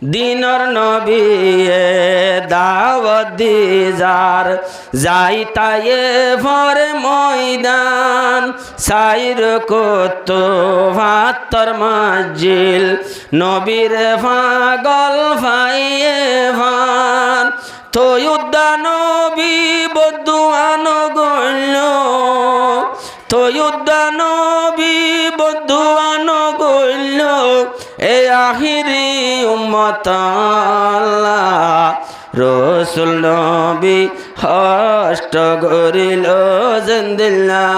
দিনর নবী দাওয়াত দি যার যাই তায়ে ভর ময়দান সাইর কত ভাতর মাজিল নবীর পাগল ভাইয়ে ভান তয়ুদ্দা নবী বদুয়ান গইল তয়ুদ্দা নবী বদুয়ান গইল এ আখিরি উম্মত আল্লাহ রসুল নবী হষ্ট গরিল জিন্দিল্লাহ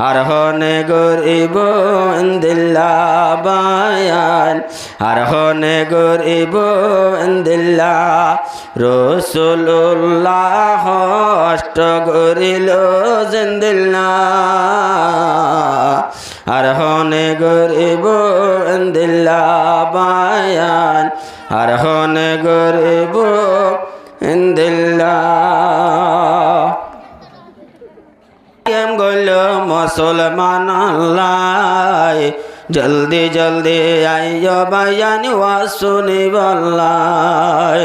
আর হনে গরিব ইন্দিল্লাহ বায়ান আর হনে গরিব ইন্দিল্লাহ রসুল্লাহ হষ্ট গরিল জিন্দিল্লাহ আর হনে গরিব ইন্দিল্লাহ বায়ান আর হনে গরিব ইন্দিল্লাহ এম গইল মুসলমান আল্লাহ জলদি জলদি আইয়ো বায়ান ওয়াসুনি বল্লাহ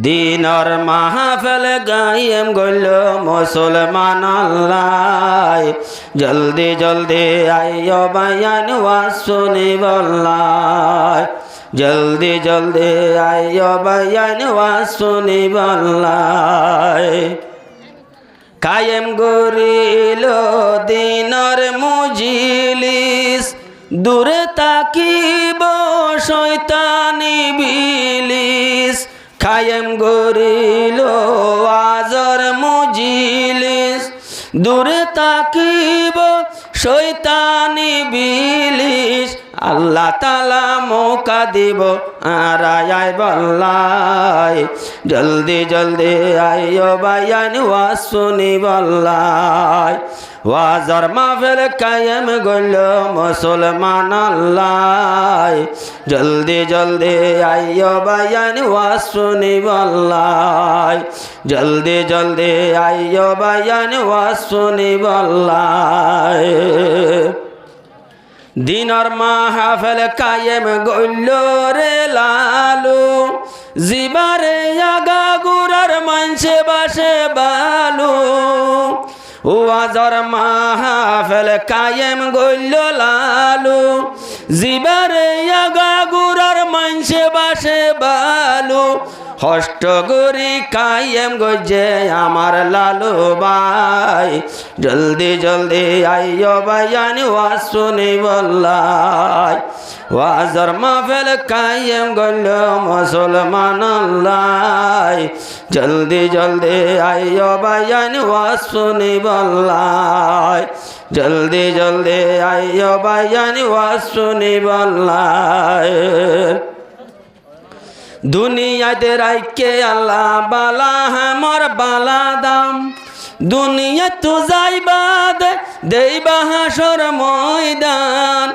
দিনর মাহফিল গায়েম গইল মুসলমান আল্লাহ জলদি জলদি আইয়ো বায়ান ওয়াসুনি বল্লাহ জলদি জলদি আইয়ো বায়ান ওয়াসুনি বল্লাহ কায়েম গরিল দিনর মুজিলিস দূরে তাকিব শয়তানি বিলিস কায়েম গরিল আজর মুজিলিস দূরে তাকিব শয়তানি বিলিস আল্লাহ তাআলা মৌকা দিব আর আয় বল্লাই জলদি জলদি আইয়ো বায়ান ওয়াসুনি বল্লাই ওয়াজর মাহফিল কায়েম গইল মুসলমান আল্লাহ জলদি জলদি আইয়ো বায়ান ওয়াসুনি বল্লাই জলদি জলদি আইয়ো বায়ান ওয়াসুনি বল্লাই দিনর মাহফিল কায়েম গইল রে লালু জিবারে আগা গুরার মানছে বাসে বালু ওয়াজর মাহফিল কায়েম গইল লালু জিবারে আগা গুরার মানছে বাসে বালু হষ্ট গরি কায়েম গজে আমার লালু ভাই জলদি জলদি আইয়ো বায়ান ওয়াসুনি বল্লাই ওয়াজর মাহফিল কায়েম গইল মুসলমান আল্লাহ জলদি জলদি আইয়ো বায়ান ওয়াসুনি বল্লাই জলদি জলদি আইয়ো বায়ান ওয়াসুনি বল্লাই দুনিয়াতে রাইকে আল্লাহ বালা আমার বালা দাম দুনিয়া তো যাইবাদ দেইবা হাসর ময়দান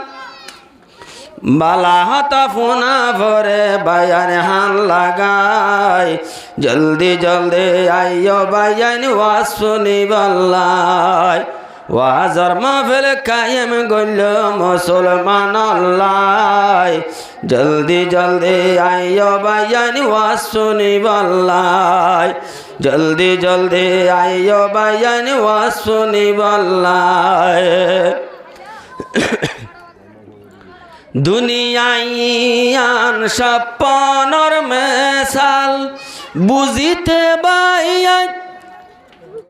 বালা হাতা ফোনা ভরে বায়ান হান লাগাই জলদি জলদি আইয়ো বায়ান ওয়াসুনি বল্লাই ওয়াজর মাহফিল কায়েম গইল মুসলমান আল্লাহ জলদি জলদি আইয়ো বায়ান ওয়াসুনি বল্লাই জলদি জলদি আইয়ো বায়ান ওয়াসুনি বল্লাই দুনিয়াইয়ান স্বপ্নর মেসাল বুঝিতে বাইয়া